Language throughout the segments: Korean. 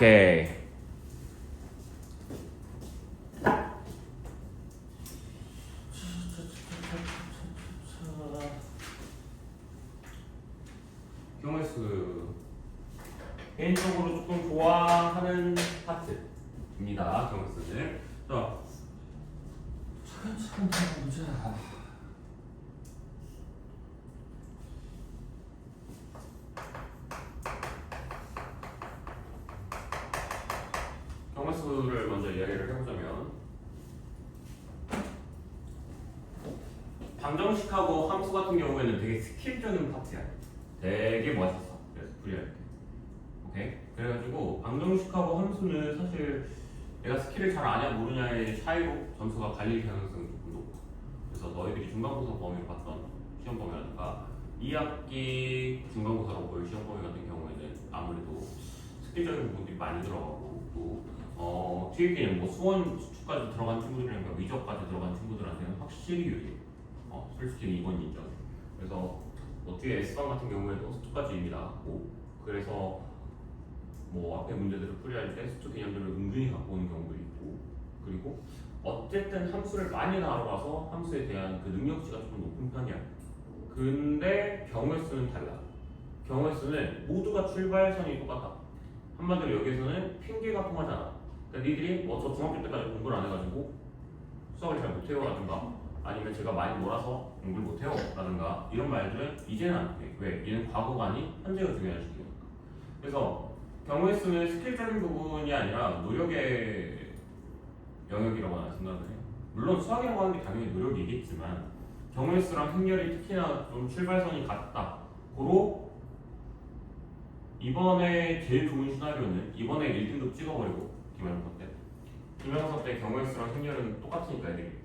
오케이. 경우수 개인적으로 조금 좋아하는 파트입니다. 경우수는 자 차근차근 해보자. 경우수를 먼저 이야기를 해보자면 방정식하고 함수 같은 경우에는 되게 스킬적인 파트야. 되게 멋있어. 그래서 불리할게. 오케이? 그래가지고 방정식하고 함수는 사실 내가 스킬을 잘 아냐 모르냐의 차이로 점수가 갈릴 가능성이 조금 높아. 그래서 너희들이 중간고사 범위로 봤던 시험 범위라든가 2학기 중간고사로 볼 시험 범위 같은 경우에는 아무래도 스킬적인 부분들이 많이 들어가고 또 뒤에는 뭐 수원 수축까지 들어간 친구들이랑 위적까지 들어간 친구들한테는 확실히 유리해. 솔직히 이건 인정. 그래서 뭐 뒤에 S방 같은 경우에도 수축까지 이미 나왔고, 그래서 뭐 앞에 문제들을 풀이할 때 수축 개념들을 은근히 갖고 오는 경우도 있고, 그리고 어쨌든 함수를 많이 다뤄봐서 함수에 대한 그 능력치가 좀 높은 편이야. 근데 경우의 수는 달라. 경우의 수는 모두가 출발선이 똑같아. 한마디로 여기에서는 핑계가 통하잖아. 그러니까 니들이 저 중학교 때까지 공부를 안 해가지고 수학을 잘 못해요 라든가 아니면 제가 많이 놀아서 공부를 못해요 라든가 이런 말들은 이제는 안 돼. 왜? 얘는 과거가 아닌 현재가 중요한 시기니까. 그래서 경우의 수는 스킬적인 부분이 아니라 노력의 영역이라고 나는 생각을 해. 물론 수학이라고 하는 게 당연히 노력이겠지만 경우의 수랑 행렬이 특히나 좀 출발선이 같다. 고로 이번에 제일 좋은 시나리오는 이번에 1등급 찍어버리고 기말고사 때 기말고사 때 경우의 수랑 행렬은 똑같으니까 애들이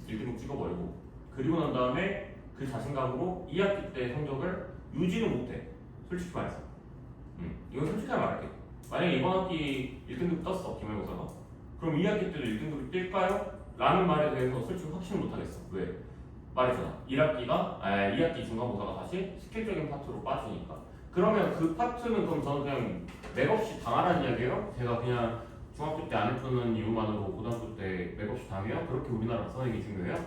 1등급 찍어버리고 그리고 난 다음에 그 자신감으로 2학기 때 성적을 유지는 못해. 솔직히 말해서 이건 솔직하게 말할게. 만약에 이번 학기 1등급 떴어 기말고사가 그럼 2학기 때도 1등급이 뜰까요? 라는 말에 대해서 솔직히 확신을 못하겠어. 왜? 말했잖아. 2학기 중간고사가 다시 스킬적인 파트로 빠지니까. 그러면 그 파트는 그럼 저는 그냥 맥없이 당하라는 이야기예요? 제가 그냥 중학교 때 안 했던 이유만으로 고등학교 때 맥없이 당해요? 그렇게 우리나라 선생님이 중요해요?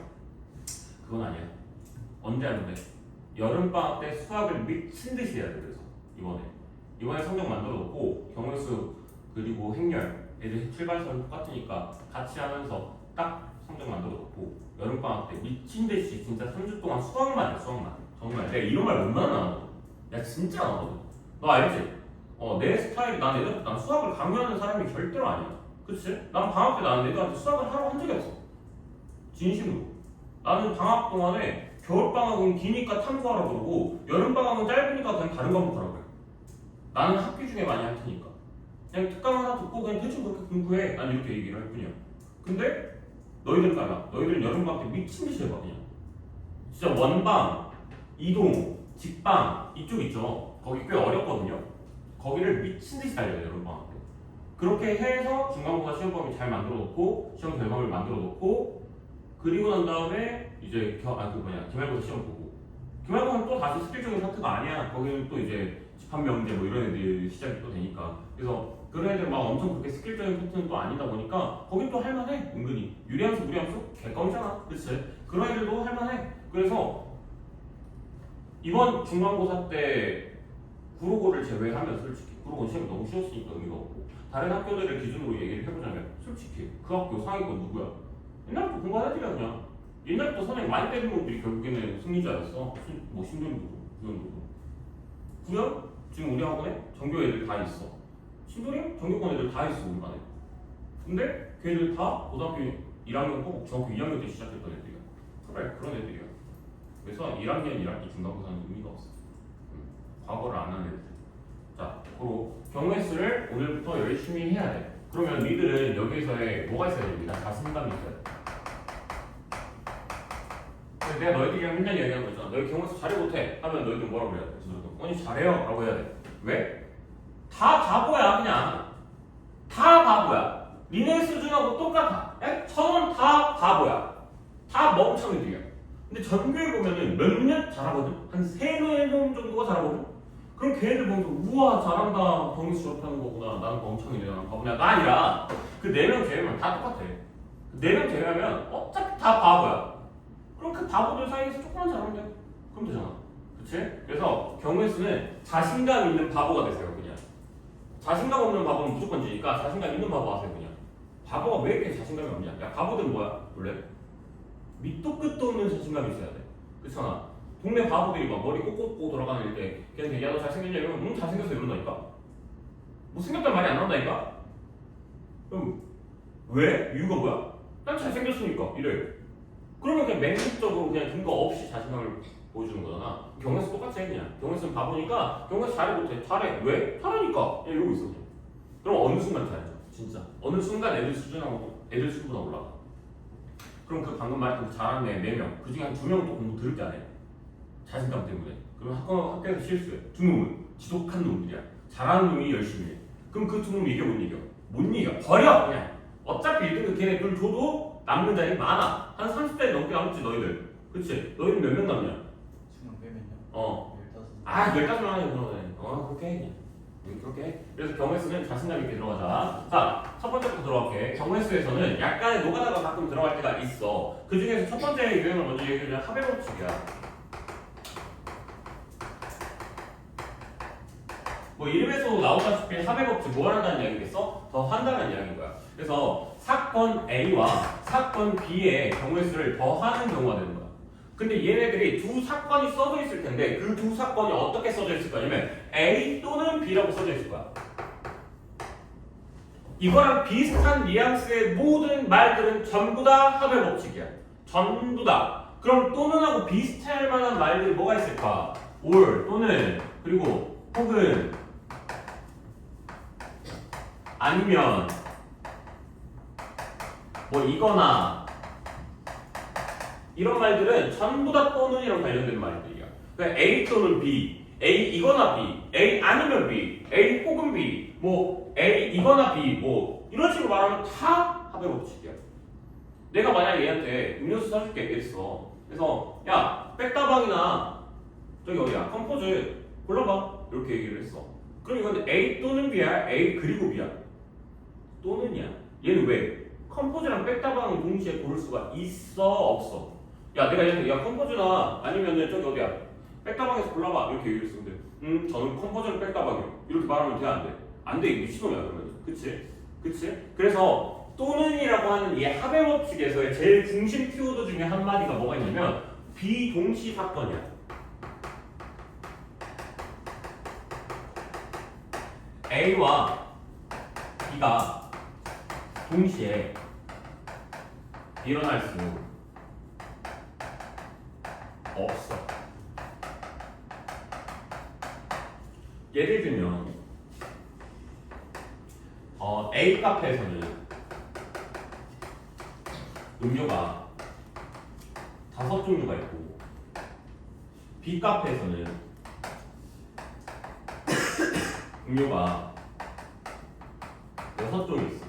그건 아니야. 언제 하는데? 여름방학 때 수학을 미친 듯이 해야 돼. 그래서 이번에 성적 만들어 놓고 경우의 수 그리고 행렬 애들 출발선은 똑같으니까 같이 하면서 딱 성적 만들어 놓고 여름방학 때 미친 듯이 진짜 3주 동안 수학만 해. 정말 내가 이런 말 웬만하면 안 하거든. 야 진짜 안 하거든. 너 알지? 내 스타일이 난 수학을 강요하는 사람이 절대로 아니야. 그치? 난 방학 때 나는 애들한테 수학을 하라고 한 적이 없어. 진심으로. 나는 방학 동안에 겨울방학은 기니까 탐구하라 그러고 여름방학은 짧으니까 그냥 다른 과목 하라 그래. 나는 학기 중에 많이 할 테니까 그냥 특강 하나 듣고 그냥 대충 그렇게 공부해. 난 이렇게 얘기를 할 뿐이야. 근데 너희들은 달라. 너희들은 여름방학 때 미친 듯이 해봐. 그냥 진짜 원방, 이동, 직방 이쪽 있죠. 거기 꽤 어렵거든요. 거기를 미친 듯이 달려요. 여름방학 때. 그렇게 해서 중간고사 시험 범위 잘 만들어 놓고 시험 결과를 만들어 놓고 그리고 난 다음에 이제 기말고사 시험 보고 기말고사는 또 다시 스킬적인 파트가 아니야. 거기는 또 이제 집합명제 뭐 이런 애들 시작이 또 되니까. 그래서 그런 애들 막 엄청 그렇게 스킬적인 파트는 또 아니다 보니까 거긴 또 할만해. 은근히 유리함수 무리함수 개껌이잖아. 그치? 그런 애들도 할만해. 그래서 이번 중간고사 때 구로고를 제외하면 솔직히 구로고는 시험이 너무 쉬웠으니까 의미가 없고 다른 학교들을 기준으로 얘기를 해보자면 솔직히 그 학교 상위권 누구야? 옛날부터 공부한 애들이야. 그냥 옛날부터 선생님 많이 때린 놈들이 결국에는 승리자였어. 뭐 신도림도 구현도 구현? 지금 우리 학원에 전교 애들 다 있어. 신도림? 전교권 애들 다 있어 우리 반에. 근데 걔들 다 고등학교 1학년 꼭 중학교 2학년 때 시작했던 애들이야. 그래 그런 애들이야. 그래서 1학년 1학기 중간고사는 의미가 없어. 과거를 안 하는 애들. 자, 그리고 경우의 수를 오늘부터 열심히 해야 돼. 그러면 니들은 여기서의 뭐가 있어야 됩니다. 자신감이 있어야 돼. 내가 너희들이랑 맨날 이야기하는 거 있잖아. 너희 경우의 수 잘해 못해 하면 너희들 뭐라고 해야 돼? 아니 잘해요 라고 해야 돼. 왜? 다 바보야. 그냥 다 바보야. 니네 수준하고 똑같아. 천원 다 바보야. 다 멍청이들이야. 근데 전교에 보면은 몇몇 잘하거든? 한 3명 정도가 잘하거든? 그럼 걔네들 보면서 우와 잘한다 경우수 좋다는 거구나 나는 멍청이네 나는 바보냐가 아니라 그 4명 제외면 다 똑같아. 4명 제외하면 어차피 다 바보야. 그럼 그 바보들 사이에서 조금만 잘하면 돼. 그럼 되잖아. 그치? 그래서 경우의 수는 자신감 있는 바보가 되세요 그냥. 자신감 없는 바보는 무조건 지니까 자신감 있는 바보 하세요 그냥. 바보가 왜 이렇게 자신감이 없냐? 야 바보들은 뭐야? 원래 밑도 끝도 없는 자신감이 있어야 돼. 그렇잖아. 동네 바보들이 막 머리 꽂고 돌아가는 때 걔한테 야너 잘생겼냐 이러면 응 잘생겼어 이런다니까. 뭐 생겼단 말이 안 나온다니까. 그럼 왜? 이유가 뭐야? 난 잘생겼으니까 이래. 그러면 그냥 맹목적으로 그냥 근거 없이 자신감을 보여주는 거잖아. 경우에서 똑같이 해 그냥. 경우에서는 바보니까 경우에서 잘해 못해. 잘해. 왜? 잘하니까. 그냥 이러고 있어 그냥. 그럼 어느 순간 잘하죠. 진짜. 어느 순간 애들 수준하고 애들 수준보다 올라가. 그럼 그 방금 말했던 잘하는 애 4명 그 중에 한 2명은 또 공부 더럽게 안 해. 자신감 때문에. 그럼 학교에서 실수해. 2놈은 지독한 놈들이야. 잘하는 놈이 열심히 해. 그럼 그 2놈 이겨 못 이겨? 못 이겨. 버려 그냥. 어차피 1등급 걔네 둘 줘도 남는 자리 많아. 한 30자리 넘게 남지 너희들. 그치? 너희들 몇 명 남냐? 지금 빼면요? 어. 15. 아 15명 하냐 그러네. 그렇게 해 그냥. 그렇게 해. 그래서 경우수는 자신감 있게 들어가자. 자, 첫 번째부터 들어갈게. 경우수에서는 약간의 노가다가 가끔 들어갈 때가 있어. 그 중에서 첫 번째 유형을 먼저 얘기해주면 합의 법칙이야. 뭐 이름에서 나오다시피 합의 법칙 뭐 한다는 이야기겠어? 더 한다는 이야기인 거야. 그래서 사건 A와 사건 B의 경우의 수를 더하는 경우가 되는 거야. 근데 얘네들이 두 사건이 써져 있을 텐데 그 두 사건이 어떻게 써져 있을 거냐면 A 또는 B라고 써져 있을 거야. 이거랑 비슷한 뉘앙스의 모든 말들은 전부 다 합의 법칙이야. 전부 다. 그럼 또는하고 비슷할 만한 말들이 뭐가 있을까? or 또는 그리고 혹은 아니면 뭐 이거나 이런 말들은 전부 다 또는이랑 관련된 말들이야. 그러니까 A 또는 B, A 이거나 B, A 아니면 B, A 혹은 B, 뭐 A 이거나 B, 뭐 이런 식으로 말하면 다 합의 법칙이야. 내가 만약에 얘한테 음료수 사줄게 이랬어. 그래서 야 백다방이나 저기 어디야 컴포즈 골라봐 이렇게 얘기를 했어. 그럼 이건 A 또는 B야, A 그리고 B야. 또는이야. 얘는 왜? 컴포즈랑 백다방을 동시에 고를 수가 있어 없어? 야 내가 얘한테 야 컴포즈나 아니면은 저기 어디야 백다방에서 골라봐 이렇게 얘기했어. 근데 저는 컴포즈는 백다방이요 이렇게 말하면 돼 안 돼? 안 돼. 이거 미친놈이야 그러면. 그치? 그치? 그래서 또는이라고 하는 이 합의 법칙에서의 제일 중심 키워드 중에 한마디가 뭐가 있냐면 비동시 사건이야. A와 B가 동시에 일어날 수 없어. 예를 들면 A 카페에서는 음료가 5종류가 있고 B 카페에서는 음료가 6종이 있어.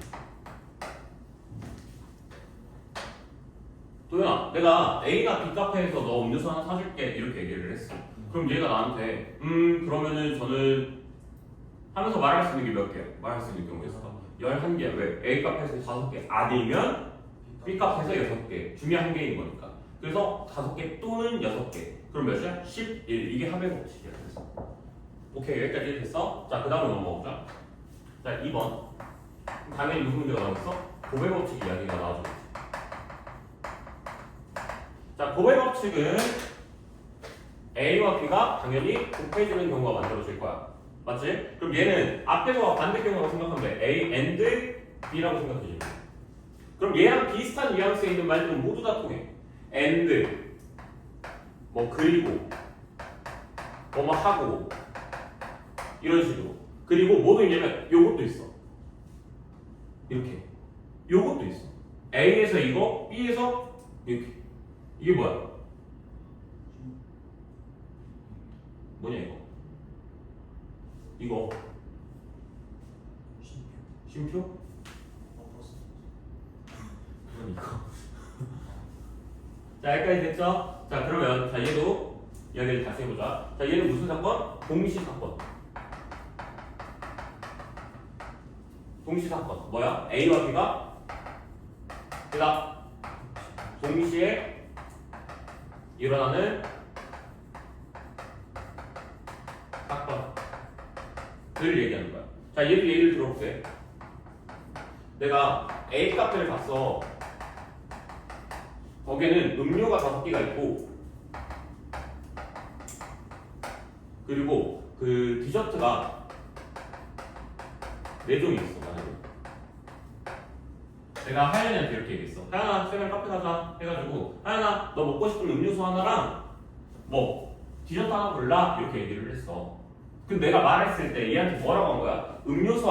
도현아, 내가 A가 B 카페에서 너 음료수 하나 사줄게 이렇게 얘기를 했어. 그럼 얘가 나한테 그러면은 저는 하면서 말할 수 있는 게 몇 개야? 말할 수 있는 경우가 있어. 11개. 왜? A 카페에서 5개 아니면 B 카페에서 6개 중에 한 개인 거니까. 그래서 5개 또는 6개. 그럼 몇이야? 11. 이게 합의 법칙이야. 그래서 오케이 여기까지 됐어? 자 그 다음에 넘어가보자. 자 2번. 당연히 무슨 문제가 나오겠어? 고배 법칙 이야기가 나와주겠지. 자 고배 법칙은 A와 B가 당연히 곱해지는 경우가 만들어질 거야. 맞지? 그럼 얘는 앞에서와 반대 경우라고 생각하면 돼. A and B라고 생각해주면 돼. 그럼 얘랑 비슷한 뉘앙스에 있는 말들은 모두 다 통해. and 뭐 그리고 뭐뭐 하고 이런 식으로. 그리고 뭐도 있냐면 요것도 있어. 이렇게. 요것도 있어. A에서 이거, B에서 이렇게. 이게 뭐야? 뭐냐 이거? 이거 쉼표? 그건 이거. 자 여기까지 됐죠? 자 그러면 자 얘도 이야기를 다시 해보자. 자 얘는 무슨 사건? 동시 사건. 동시 사건 뭐야? A와 B가 그다 동시에 일어나는 사건을 얘기하는 거야. 자, 얘를 예를 들어볼게. 내가 A 카페를 갔어. 거기에는 음료가 5개가 있고 그리고 그 디저트가 4종이 있어. 만약에 내가 하연이한테 이렇게 얘기했어. 하연아, 세면 카페 가자 해가지고 하연아, 너 먹고 싶은 음료수 하나랑 뭐 디저트 하나 골라 이렇게 얘기를 했어. 근데 내가 말했을 때 얘한테 뭐라고 한 거야? 음료수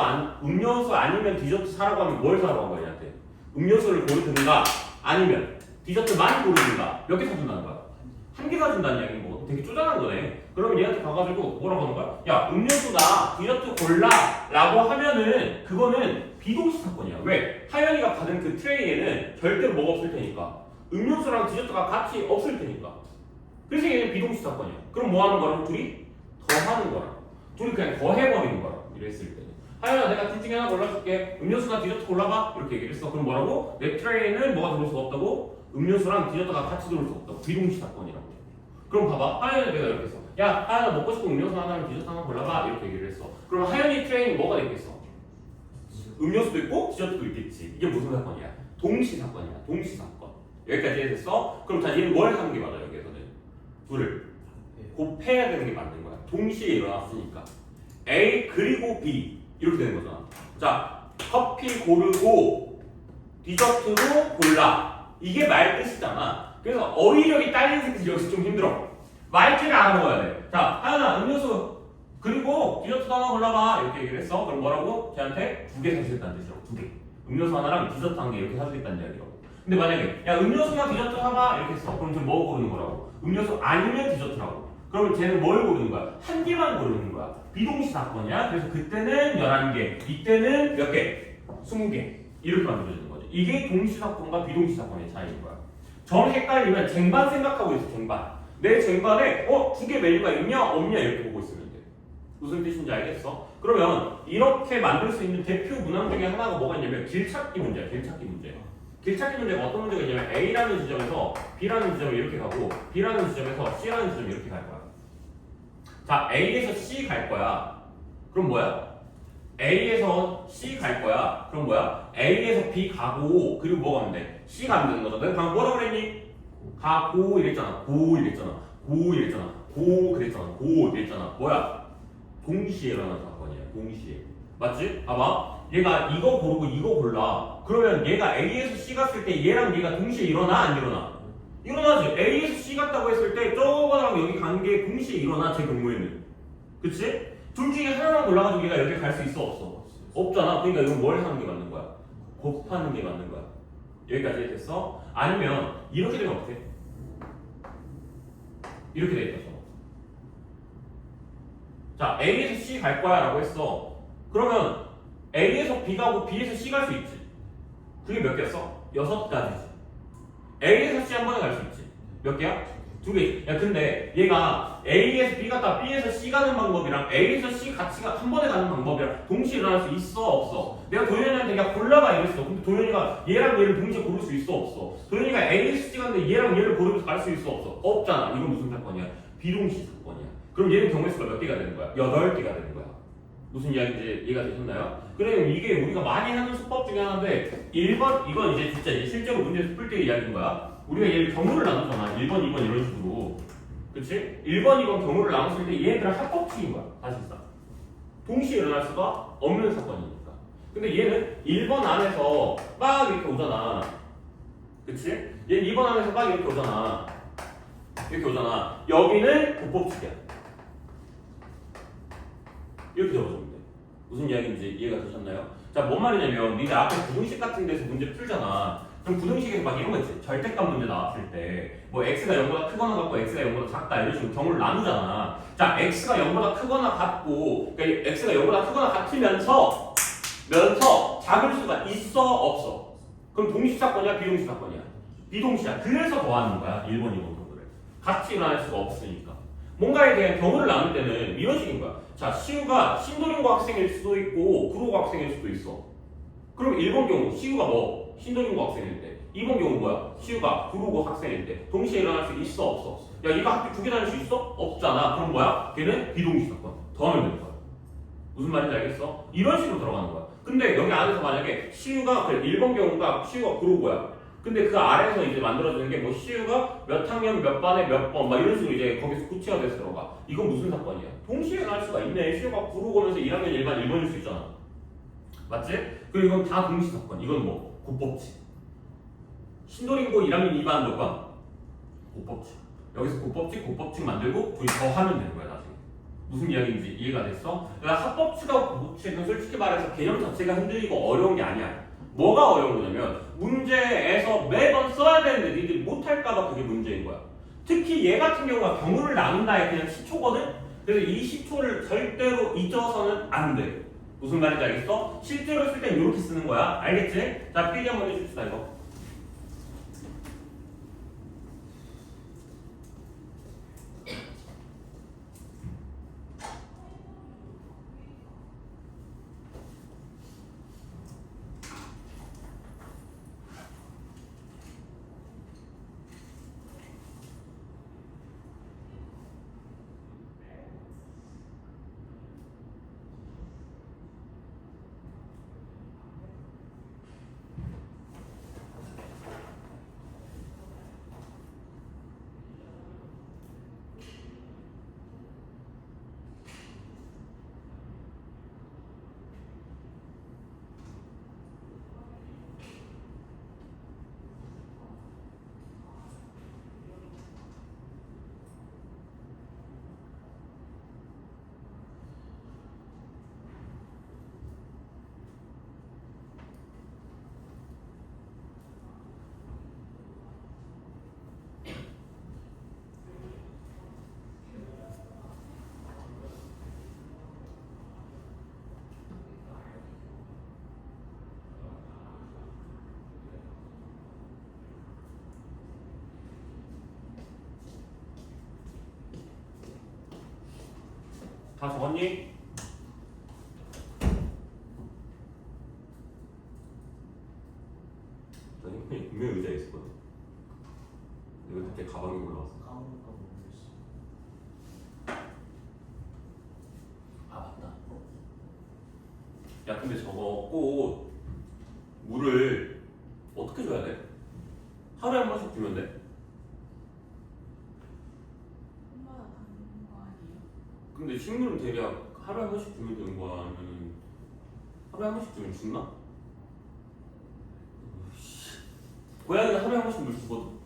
아니면 디저트 사라고 하면 뭘 사라고 한 거야 얘한테? 음료수를 고르든가 아니면 디저트만 고르든가 몇 개 사준다는 거야? 1개 사준다는 이야기인 거. 되게 쪼잔한 거네. 그러면 얘한테 가가지고 뭐라고 하는 거야? 야, 음료수나 디저트 골라 라고 하면은 그거는 비동시 사건이야. 왜? 하연이가 받은 그 트레이에는 절대로 뭐가 없을 테니까. 음료수랑 디저트가 같이 없을 테니까. 그래서 얘는 비동시 사건이야. 그럼 뭐 하는 거라고? 둘이 더하는 거라. 둘이 그냥 더해버리는 거라. 이랬을 때는. 하연아, 내가 둘 중에 하나 골라줄게. 음료수나 디저트 골라봐. 이렇게 얘기를 했어. 그럼 뭐라고? 내 트레이에는 뭐가 들어올 수가 없다고? 음료수랑 디저트가 같이 들어올 수 없다고. 비동시 사건이라고. 그럼 봐봐. 하연이 내가 이렇게 했어. 야, 하연아 먹고 싶은 음료수 하나랑 디저트 하나 골라봐. 이렇게 얘기를 했어. 그럼 하연이 트레이는 뭐가 되겠어? 음료수도 있고 디저트도 있겠지. 이게 무슨 사건이야? 동시 사건이야. 동시 사건. 여기까지 해서 그럼 자, 얘는 뭘 하는 게 맞아? 여기에서는 둘을 곱해야 되는 게 맞는 거야. 동시에 일어났으니까 A 그리고 B 이렇게 되는 거잖아. 자, 커피 고르고 디저트도 골라. 이게 말 뜻이잖아. 그래서 어휘력이 딸린 새끼 여기서 좀 힘들어. 말귀를 알아먹어야 돼. 자, 하연아 음료수 그리고 디저트도 하나 골라봐 이렇게 얘기를 했어. 그럼 뭐라고? 걔한테 2개 사주겠다는 뜻이라고. 2개. 음료수 하나랑 디저트 1개 이렇게 사주겠다는 이야기라고. 근데 만약에 야, 음료수나 디저트 사봐 이렇게 했어. 그럼 쟤는 뭐 고르는 거라고? 음료수 아니면 디저트라고. 그러면 쟤는 뭘 고르는 거야? 1개만 고르는 거야. 비동시 사건이야. 그래서 그때는 11개, 이때는 몇 개? 20개. 이렇게 만들어지는 거죠. 이게 동시 사건과 비동시 사건의 차이인 거야. 정 헷갈리면 쟁반 생각하고 있어. 쟁반. 내 쟁반에 2개 메뉴가 있냐 없냐 이렇게 보고 있으면 돼. 무슨 뜻인지 알겠어? 그러면 이렇게 만들 수 있는 대표 문항 중에 하나가 뭐가 있냐면 길찾기 문제야. 길찾기 문제. 길찾기 문제가 어떤 문제가 있냐면 A라는 지점에서 B라는 지점을 이렇게 가고 B라는 지점에서 C라는 지점을 이렇게 갈 거야. 자, A에서 C 갈 거야. 그럼 뭐야? A에서 C 갈 거야. 그럼 뭐야? A에서 B 가고 그리고 뭐가 가면 돼? C 가면 되는 거죠. 내가 방금 뭐라고 그랬니? 가고 이랬잖아. 고 이랬잖아. 고 이랬잖아. 고 그랬잖아. 고 이랬잖아. 뭐야? 동시에 일어나는 사건이야. 동시에. 맞지? 봐봐. 얘가 이거 고르고 이거 골라. 그러면 얘가 A에서 C 갔을 때 얘랑 얘가 동시에 일어나 안 일어나? 일어나지. A에서 C 갔다고 했을 때 저거랑 여기 간 게 동시에 일어나. 제 경우에는. 그치? 둘 중에 하나만 골라가지고 얘가 여기 갈 수 있어 없어? 없잖아. 그러니까 이건 뭘 하는 게 맞는 거야? 곱하는 게 맞는 거야. 여기까지 됐어? 아니면 이렇게 되면 어떡해? 이렇게 돼 있어. 자, A에서 C 갈 거야 라고 했어. 그러면 A에서 B 가고 B에서 C 갈 수 있지. 그게 몇 개였어? 6가지지. A에서 C 한 번에 갈 수 있지. 몇 개야? 2개. 야, 근데 얘가 A에서 B 갔다 B에서 C 가는 방법이랑 A에서 C 같이 한 번에 가는 방법이랑 동시에 일어날 수 있어 없어? 내가 도현이한테 야 골라봐 이랬어. 근데 도현이가 얘랑 얘를 동시에 고를 수 있어 없어? 도현이가 A에서 C 갔는데 얘랑 얘를 고르면서 갈 수 있어 없어? 없잖아. 이건 무슨 사건이야? 비동시 사건이야. 그럼 얘는 경우의 수가 몇 개가 되는 거야? 8개가 되는 거야. 무슨 이야기인지 이해가 되셨나요? 그래, 이게 우리가 많이 하는 수법 중에 하나인데 1번, 이건 이제 진짜 실제로 문제에서 풀 때 이야기인 거야. 우리가 얘를 경우를 나누잖아. 1번, 2번 이런 식으로. 그치? 1번, 2번 경우를 나눴을 때 얘네들은 합법칙인 거야. 사실상. 동시에 일어날 수가 없는 사건이니까. 근데 얘는 1번 안에서 막 이렇게 오잖아. 그치? 얘는 2번 안에서 막 이렇게 오잖아. 이렇게 오잖아. 여기는 불법칙이야. 이렇게 적어주면 돼. 무슨 이야기인지 이해가 되셨나요? 자, 뭔 말이냐면 니네 앞에 부등식 같은 데서 문제 풀잖아. 그럼 부등식에서 막 이런 거 있지. 절대값 문제 나왔을 때 뭐 x가 0보다 크거나 같고 x가 0보다 작다 이런 식으로 경우를 나누잖아. 자, x가 0보다 크거나 같고 그러니까 x가 0보다 크거나 같으면서 작을 수가 있어 없어? 그럼 동시 사건이야 비동시 사건이야? 비동시야. 그래서 더하는 거야. 1번 2번 경우를 같이 일어날 수가 없으니까. 뭔가에 대한 경우를 나눌 때는 이런 식인 거야. 자, 시우가 신도림고 학생일 수도 있고 구로고 학생일 수도 있어. 그럼 1번 경우 시우가 뭐? 신도림고 학생일 때. 2번 경우 뭐야? 시우가 구로고 학생일 때. 동시에 일어날 수 있어? 없어? 야, 이거 학교 두 개 다닐 수 있어? 없잖아. 그럼 뭐야? 걔는 비동시 사건. 더하면 되는 거야. 무슨 말인지 알겠어? 이런 식으로 들어가는 거야. 근데 여기 안에서 만약에 시우가 그래 1번 경우가 시우가 구로고야. 근데 그 아래에서 이제 만들어지는 게 뭐 시우가 몇 학년 몇 반에 몇 번 막 이런 식으로 이제 거기서 구체화 돼서 들어가. 이건 무슨 사건이야? 동시에 날 수가 있네. 시우가 구로고면서 1학년 1반 1번일 수 있잖아. 맞지? 그리고 이건 다 동시 사건. 이건 뭐 고법칙. 신도림고 1학년 2반 몇 반? 고법칙. 여기서 고법칙 만들고 둘이 더 하면 되는 거야 나중에. 무슨 이야기인지 이해가 됐어? 그러니까 합법칙하고 고법칙은 솔직히 말해서 개념 자체가 흔들리고 어려운 게 아니야. 뭐가 어려운 거냐면 문제에서 매번 써야 되는데 니들이 못할까봐 그게 문제인 거야. 특히 얘 같은 경우가 경우를 나눈다에 그냥 시초거든? 그래서 이 시초를 절대로 잊어서는 안 돼. 무슨 말인지 알겠어? 실제로 쓸 땐 이렇게 쓰는 거야. 알겠지? 자, 필기 한번 해줍시다 이거. 다 적었니? 나 형편이 분명히 의자에 있었거든. 내가 그때 가방에 올라왔어. 까먹을까 모르겠어. 아 맞다. 야 근데 저거 꼭 물을 어떻게 줘야 돼? 하루에 한 번씩 주면 돼? 엄마가 다니는 거 아니에요? 근데 식물은 대략 하루에 한 번씩 주면 되는 거야? 아니면 하루에 한 번씩 주면 죽나? 고양이는 하루에 한 번씩 물 주거든?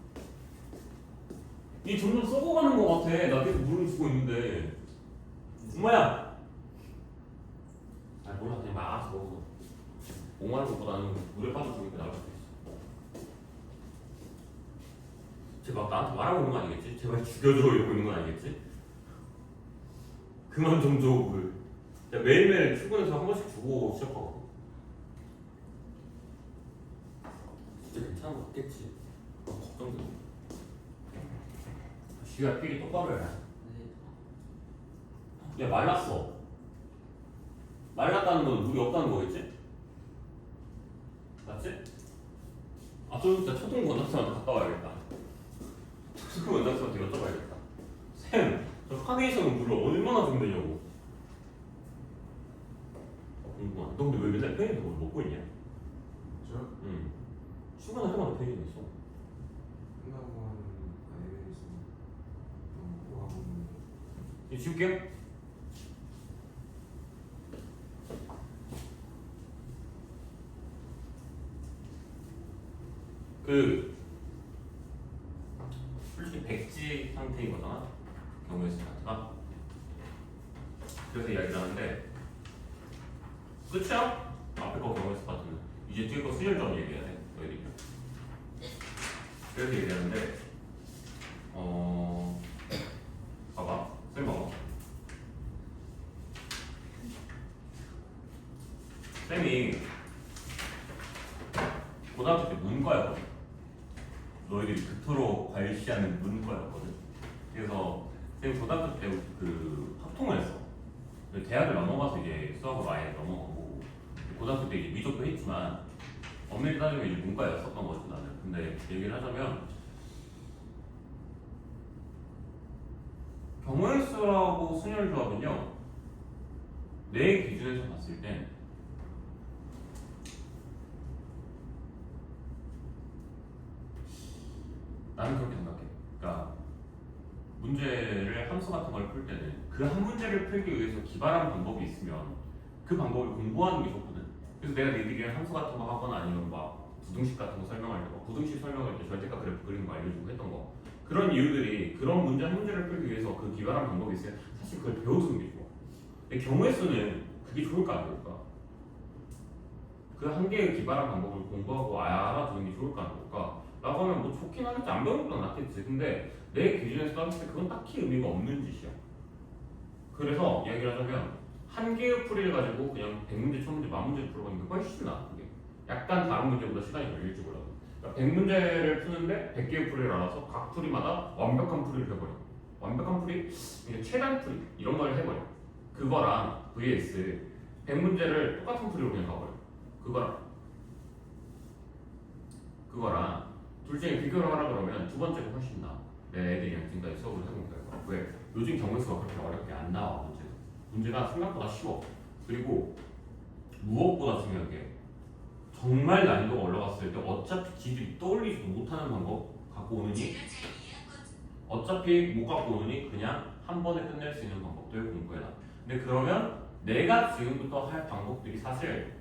이 점점 썩어가는 거 같아. 나 계속 물을 주고 있는데. 엄마야! 아 몰라 그냥 막아서 먹어. 옹알는 것보다는 물에 빠져 죽는 게 나을 수도 있어. 쟤 막 나한테 말하고 있는 거 아니겠지? 제발 죽여줘 이러고 있는 건 아니겠지? 그만 좀 줘 물. 야, 매일매일 출근해서 한 번씩 주고 시작하고. 진짜 괜찮은 거 같겠지? 걱정돼. 쥐가 필이 똑바로 해라. 야 말랐어. 말랐다는 건 물이 없다는 거겠지? 맞지? 아 좀 이따 초등 원장쌤한테 갔다 와야겠다. 초등 원장쌤한테 여쭤봐야겠다. 쌤, 저 카네이션은 물을 얼마나 주면 되냐고. 궁금하다. 너 근데 왜 맨날 편의점 뭘 먹고 있냐? 저 응. 출근할 때마다 편의점 있어. 끝나고 하는 아이에서 먹고 하고 있는데 이거 지울게요. 그 솔직히 백지 상태인 거잖아. 경우의 수 자체가. 그래서 이야기를 하는데 끝이야? 앞에 거 경우의 수 파트는 이제 뒤에 거 수열점 얘기해야 돼. 너희들이. 그래서 얘기하는데 봐봐. 쌤 봐봐. 쌤이 고등학교 때 문과였거든. 너희들이 그토록 과일시하는 문과였거든. 그래서 선생님 고등학교 때 그 합통을 했어. 대학을 넘어가서 이제 수학으로 아예 넘어가고 고등학교 때 이제 미적도 했지만 엄밀히 따지면 이제 문과였었던 거지 나는. 근데 얘기를 하자면 경우일수하고 순열조합은요 내 기준에서 봤을 땐 나는 그렇게 생각해. 그러니까 문제를 함수 같은 걸 풀 때는 그 한 문제를 풀기 위해서 기발한 방법이 있으면 그 방법을 공부하는 게 좋거든. 그래서 내가 너희들이랑 함수 같은 거 하거나 아니면 막 부등식 같은 거 설명할 때, 부등식 설명할 때 절대값 그래프 그리는 거 알려주고 했던 거. 그런 이유들이 그런 문제 한 문제를 풀기 위해서 그 기발한 방법이 있으면 사실 그걸 배워두는 게 좋아. 근데 경우의 수는 그게 좋을까 안 좋을까? 그 한 개의 기발한 방법을 공부하고 알아두는 게 좋을까 안 좋을까? 라고 하면 뭐 좋긴 하겠지. 안 배우는 건 낫겠지. 근데 내 기준에서 따졌을 때 그건 딱히 의미가 없는 짓이야. 그래서 이야기를 하자면 한 개의 풀이를 가지고 그냥 100문제, 1000문제, 10,000문제를 풀어보는 게 훨씬 나아. 그게 약간 다른 문제보다 시간이 걸릴지 몰라도. 그러니까 100문제를 푸는데 100개의 풀이를 알아서 각 풀이마다 완벽한 풀이를 해버려. 완벽한 풀이, 그냥 최단 풀이 이런 걸 해버려. 그거랑 vs 100문제를 똑같은 풀이로 그냥 가버려. 그거랑 둘 중에 비교를 하라 그러면 두 번째가 훨씬 나아. 내 애들이랑 지금까지 수업을 해본 결과. 왜? 요즘 경우수가 그렇게 어렵게 안 나와. 문제가 생각보다 쉬워. 그리고 무엇보다 중요한 게 정말 난이도가 올라갔을 때 어차피 지들이 떠올리지도 못하는 방법 갖고 오느니 어차피 못 갖고 오느니 그냥 한 번에 끝낼 수 있는 방법들 공부해라. 근데 그러면 내가 지금부터 할 방법들이 사실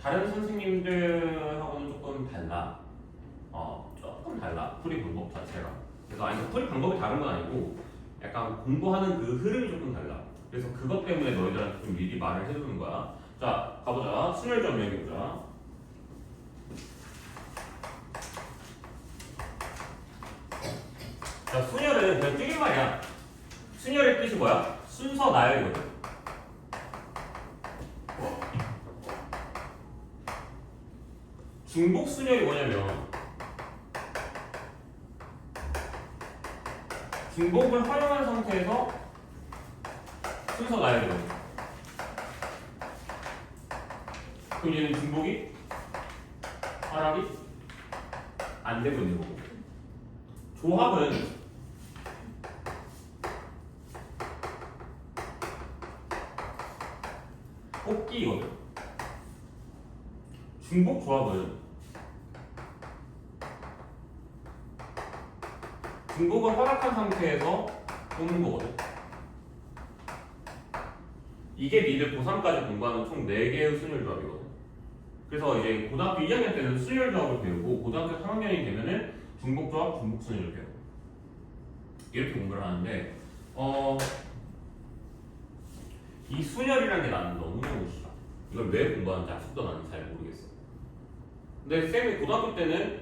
다른 선생님들하고는 조금 달라. 조금 달라. 풀이 방법 자체가. 그래서 아니 풀이 방법이 다른 건 아니고 약간 공부하는 그 흐름이 조금 달라. 그래서 그것 때문에 너희들한테 좀 미리 말을 해두는 거야. 자, 가보자. 순열 좀 얘기해보자. 자, 순열은 그냥 줄임말이야. 순열의 뜻이 뭐야? 순서 나열이거든. 중복 순열이 뭐냐면 중복을 활용한 상태에서 순서 나열이거든. 그럼 얘는 중복이 하락이 안 되고 있는 거고. 조합은 뽑기거든. 중복 조합은 중복을 허락한 상태에서 뽑는 거거든. 이게 니들 고3까지 공부하는 총 4개의 순열 조합이거든. 그래서 이제 고등학교 2학년 때는 순열 조합을 배우고 고등학교 3학년이 되면은 중복 조합, 중복 순열을 배워. 이렇게 공부를 하는데 이 순열이라는 게 나는 너무너무 싫어. 이걸 왜 공부하는지 아직도 나는 잘 모르겠어. 근데 쌤이 고등학교 때는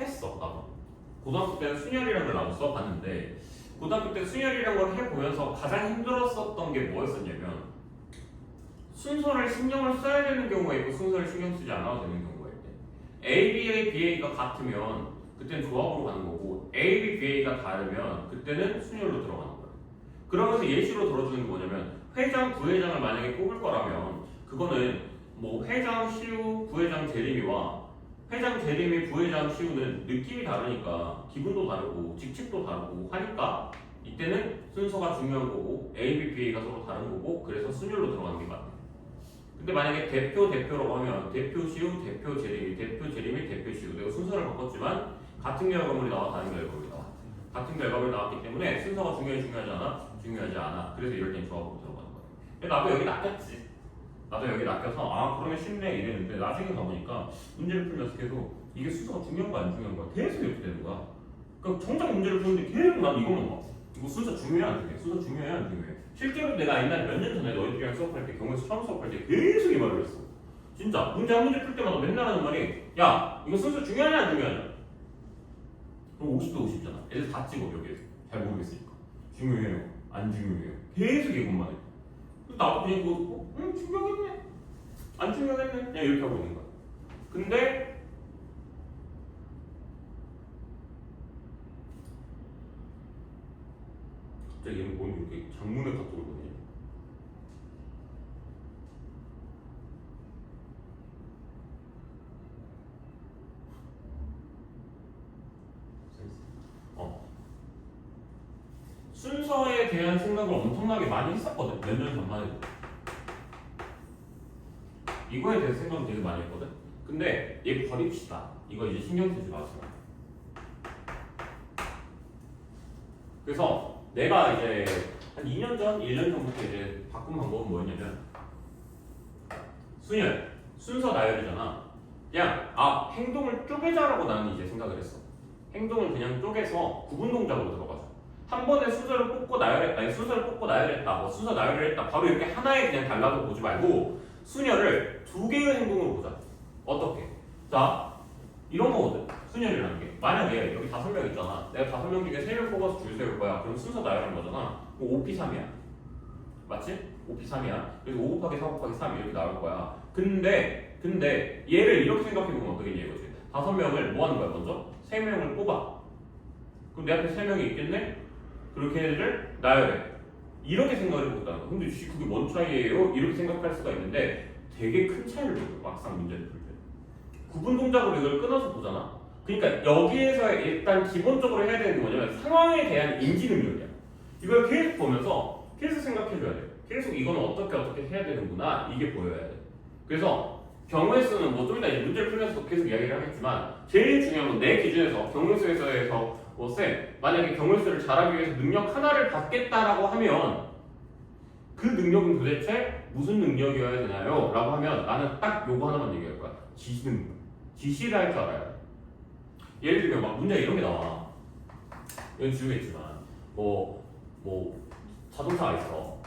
했어. 나도 고등학교 때는 순열이라는 걸 나도 써봤는데 고등학교 때 순열이라는 걸 해보면서 가장 힘들었었던 게 뭐였었냐면 순서를 신경을 써야 되는 경우가 있고 순서를 신경 쓰지 않아도 되는 경우가 있대. A, B, B가 같으면 그때는 조합으로 가는 거고 A, B, B가 다르면 그때는 순열로 들어가는 거야. 그러면서 예시로 들어주는 게 뭐냐면 회장, 부회장을 만약에 뽑을 거라면 그거는 뭐 회장, 시우, 부회장, 재림이와 회장, 재림이, 부회장, 시우는 느낌이 다르니까 기분도 다르고 직책도 다르고 하니까 이때는 순서가 중요한 거고 A, B, B가 서로 다른 거고 그래서 순열로 들어가는 게 맞아. 근데 만약에 대표라고 하면 대표, 시우, 대표, 재림이, 대표, 시우 내가 순서를 바꿨지만 같은 결과물이 나와 다른 결과물이 나와. 같은 결과물이 나왔기 때문에 순서가 중요하지 않아? 중요하지 않아. 그래서 이럴 땐 조합으로 들어가는 거야. 근데 나도 여기 낚였지. 나도 여기 낚여서 그러면 쉽네 이랬는데 나중에 가보니까 문제를 풀면서 계속 이게 순서가 중요한 거야 안 중요한 거야 계속 이렇게 되는 거야. 그러니까 정작 문제를 푸는데 계속 난 이것만 봐. 이거 순서 중요해 안 중요해? 순서 중요해 안 중요해? 실제로 내가 옛날에 몇 년 전에 너희들이랑 수업할 때 경우에서 처음 수업할 때 계속 이 말을 했어. 진짜 문제 한 문제 풀 때마다 맨날 하는 말이 야 이거 순서 중요하냐 안 중요하냐? 그럼 50대 50잖아. 애들 다 찍어 여기에서 잘 모르겠으니까. 중요해요 안 중요해요? 계속 이것만 해. 나도 그냥 그거 듣고 중요하겠네 안 중요하겠네 그냥 이렇게 하고 있는 거야. 근데 갑자기 얘는 뭐 이렇게 장문의 각도를 보네. 순서에 대한 생각을 엄청나게 많이 했었거든. 몇 년 전만 해도. 이거에 대해서 생각을 되게 많이 했거든. 근데 얘 버립시다. 이거 이제 신경 쓰지 마세요. 그래서 내가 이제 한 2년 전, 1년 전부터 이제 바꾼 방법은 뭐였냐면 순열, 순서 나열이잖아. 그냥 행동을 쪼개자라고 나는 이제 생각을 했어. 행동을 그냥 쪼개서 구분 동작으로 들어가자. 한 번에 순서를 뽑고 나열했다. 아니, 순서를 뽑고 나열했다. 뭐 순서 나열을 했다. 바로 이렇게 하나에 그냥 달라고 보지 말고 순열을 두 개의 행동으로 보자. 어떻게? 자, 이런 거거든. 순열이라는 게. 만약에 여기 5명 있잖아. 내가 5명 중에 3명 뽑아서 줄 세울 거야. 그럼 순서 나열한 거잖아. 그럼 5P3이야. 맞지? 5P3이야. 그래서 5 곱하기 4 곱하기 3 이렇게 나올 거야. 근데 얘를 이렇게 생각해보면 어떻겠냐 이거지. 5명을 뭐 하는 거야 먼저? 3명을 뽑아. 그럼 내 앞에 3명이 있겠네? 그렇게 얘를 나열해. 이렇게 생각을 해보겠다는 거야. 근데 그게 뭔 차이예요? 이렇게 생각할 수가 있는데 되게 큰 차이를 보여. 막상 문제를 풀 때. 구분 동작으로 이걸 끊어서 보잖아. 그러니까 여기에서 일단 기본적으로 해야 되는 게 뭐냐면 상황에 대한 인지 능력이야. 이걸 계속 보면서 계속 생각해줘야 돼. 계속 이건 어떻게 해야 되는구나. 이게 보여야 돼. 그래서 경우의 수는 뭐 좀 이따 문제를 풀면서 계속 이야기를 하겠지만 제일 중요한 건 내 기준에서 경우의 수에서 쌤, 만약에 경우의 수를 잘하기 위해서 능력 하나를 받겠다라고 하면 그 능력은 도대체 무슨 능력이어야 되나요? 라고 하면 나는 딱 요거 하나만 얘기할 거야. 지시 능력. 지시를 할 줄 알아야 돼. 예를 들면 막 문제 이런 게 나와. 이건 지우겠지만 뭐 자동차가 있어.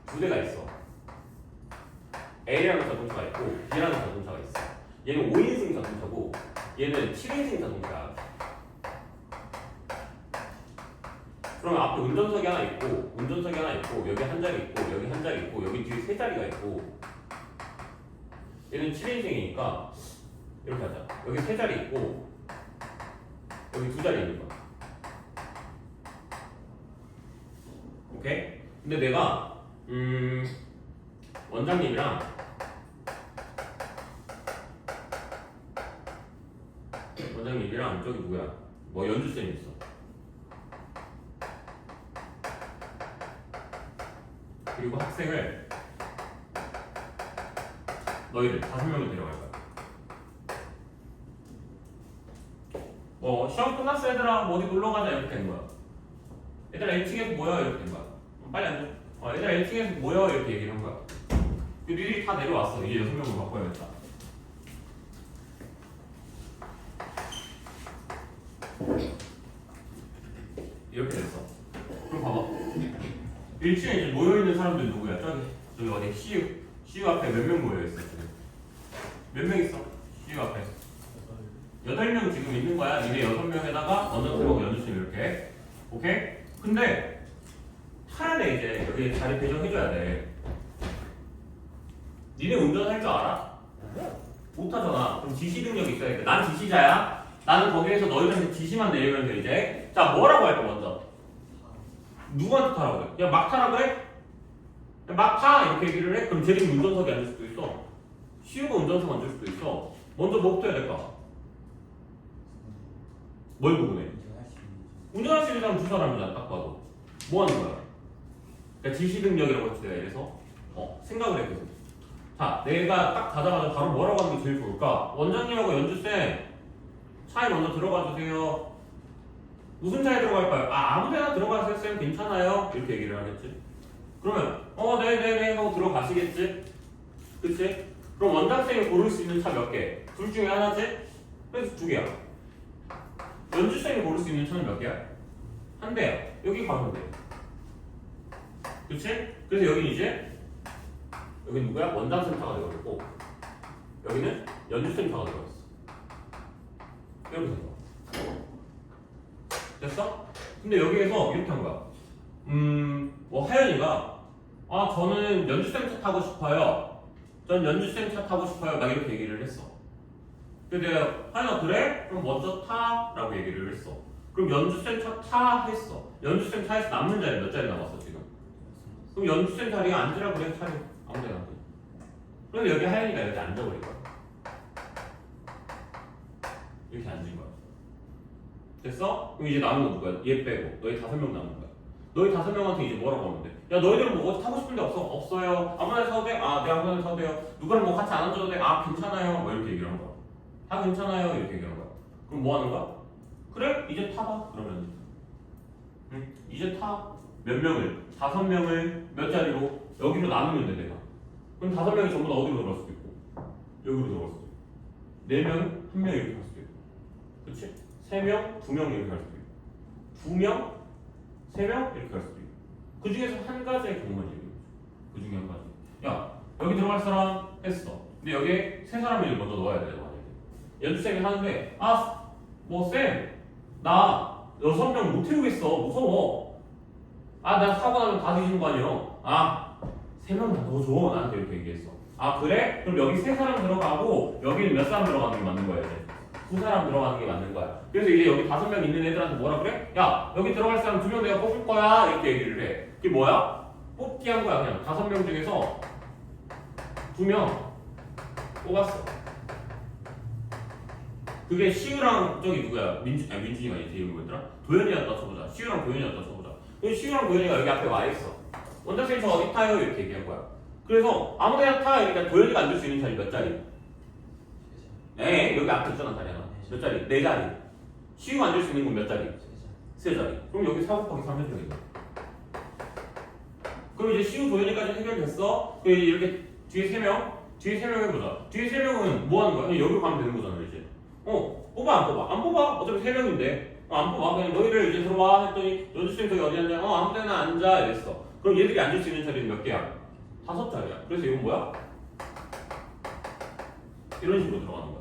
2대가 있어. A라는 자동차가 있고 B라는 자동차가 있어. 얘는 5인승 자동차고 얘는 7인승 자동차야. 그러면 앞에 운전석이 하나 있고 여기 한 자리 있고 여기 한 자리 있고 여기 뒤에 3자리가 있고 얘는 7인승이니까 이렇게 하자. 여기 3자리 있고 여기 2자리 있는 거야. 오케이? 근데 내가 원장님이랑 저기 누구야? 뭐 연주쌤이 있어. 그리고 학생을 너희들 5명을 데려갈 거야. 시험 끝났어 얘들아 뭐 어디 놀러 가자 이렇게 된 거야. 얘들아 1층에서 모여 이렇게 된 거야. 빨리 앉아. 얘들아 1층에서 모여 이렇게 얘기를 한 거야. 니들이 다 내려왔어. 이제 6명을 바꿔야겠다. 이렇게 됐어. 그럼 봐봐. 1층에 이제 모여있는 사람들 누구야? 저기 어디 CU 앞에 몇 명 모여있어 지금? 몇 명 있어? CU 앞에 8명 지금 있는 거야. 니네 6명에다가 원장님하고 연주쌤 이렇게. 오케이? 근데 타야 돼 이제. 여기 자리 배정해줘야 돼. 니네 운전할 줄 알아? 못하잖아. 그럼 지시 능력이 있어야 돼. 난 지시자야. 나는 거기에서 너희들한테 지시만 내리면 돼 이제. 자 뭐라고 할까 먼저? 누구한테 타라고 해? 그냥 막 타라고 해? 그냥 막 타! 이렇게 얘기를 해? 그럼 쟤들이 운전석에 앉을 수도 있어. 시우가 운전석 앉을 수도 있어. 먼저 뭐부터 해야 될까? 뭘 구분해? 운전할 수 있는 사람 2사람이잖아 딱 봐도. 뭐 하는 거야? 그러니까 지시 능력이라고 했지 내가 이래서 생각을 해 계속. 자 내가 딱 가자마자 바로 뭐라고 하는 게 제일 좋을까? 원장님하고 연주쌤 차에 먼저 들어가 주세요. 무슨 차에 들어갈까요? 아무 데나 들어가세요 쌤 괜찮아요? 이렇게 얘기를 하겠지. 그러면 네네네 하고 들어가시겠지? 그치? 그럼 원장쌤이 고를 수 있는 차 몇 개? 둘 중에 하나지? 그래서 2개야. 연주쌤이 고를 수 있는 차는 몇 개야? 1대야. 여기 가면 돼. 그치? 그래서 여기 이제 여기 누구야? 원장쌤 차가 되어있고 여기는 연주쌤 차가 되어있어. 이렇게 된 거야. 됐어? 근데 여기에서 이렇게 한 거야. 하연이가 저는 연주쌤 차 타고 싶어요. 전 연주쌤 차 타고 싶어요. 막 이렇게 얘기를 했어. 근데 내가 하연아 그래? 그럼 먼저 타 라고 얘기를 했어. 그럼 연주생 타 했어. 연주생 타에서 남는 자리 몇 자리 남았어 지금? 그럼 연주생 자리에 앉으라 그래 차례 아무데나 앉아. 그런데 여기 하연이가 여기 앉아버릴 거야. 이렇게 앉은 거야. 됐어? 그럼 이제 남은 건 누구야? 얘 빼고 너희 5명 남은 거야. 너희 5명한테 이제 뭐라고 하면 돼? 야 너희들은 뭐 어디 타고 싶은데 없어? 없어요. 아무나 사도 돼? 아 네 아무나 사도 돼요. 누구랑 뭐 같이 안 앉아도 돼? 아 괜찮아요. 뭐 이렇게 얘기를 하는 거야. 다 괜찮아요. 이렇게 얘기하는 거야. 그럼 뭐 하는 거야? 그래 이제 타봐. 그러면 응? 이제 타. 몇 명을? 5명을 몇 자리로? 여기로 나누면 돼 내가. 그럼 5명이 전부 다 어디로 들어갈 수도 있고 여기로 들어갈 수도 있고 4명은 1명 이렇게 갈 수도 있고 그치? 3명, 2명 이렇게 갈 수도 있고 2명, 3명 이렇게 갈 수도 있고 그 중에서 한 가지의 경우만 얘기해 보죠. 그 중에 한 가지. 야 여기 들어갈 사람 했어. 근데 여기에 3사람을 먼저 넣어야 돼 만약에. 연주생이 하는데 쌤 나 6명 못 태우겠어 무서워. 나 사고 나면 다 뒤지는 거 아니야. 3명 다 넣어줘 나한테 이렇게 얘기했어. 그래? 그럼 여기 3사람 들어가고 여기는 몇 사람 들어가는 게 맞는 거야 이제. 2사람 들어가는 게 맞는 거야. 그래서 이제 여기 5명 있는 애들한테 뭐라 그래? 야 여기 들어갈 사람 2명 내가 뽑을 거야 이렇게 얘기를 해. 그게 뭐야? 뽑기 한 거야. 그냥 5명 중에서 2명 뽑았어. 그게 시우랑 저기 누구야? 민준이가 이제 이름이 뭐였더라? 도현이였다 쳐보자. 시우랑 도현이었다 쳐보자. 그럼 시우랑 도현이가 여기 앞에 와 있어. 원장쌤 저 어디 타요? 이렇게 얘기한 거야. 그래서 아무데나 타. 그러니까 도현이가 앉을 수 있는 자리 몇 자리? 네, 여기 앞에 있잖아 자리 하나. 몇 자리? 4자리. 시우가 앉을 수 있는 건 몇 자리? 3자리. 그럼 여기 4 곱하기 3 해줘야 돼. 그럼 이제 시우 도현이까지 해결됐어. 그럼 이제 이렇게 뒤에 3명? 뒤에 3명 해보자. 뒤에 3명은 뭐 하는 거야? 그냥 여기로 가면 되는 거잖아 이제. 뽑아 안 뽑아? 안 뽑아. 어차피 3명인데. 안 뽑아. 그냥 너희들 이제 들어와 했더니 연주쌤 저기 어디 앉아? 아무 데나 앉아 이랬어. 그럼 얘들이 앉을 수 있는 자리는 몇 개야? 5자리야. 그래서 이건 뭐야? 이런 식으로 들어가는 거야.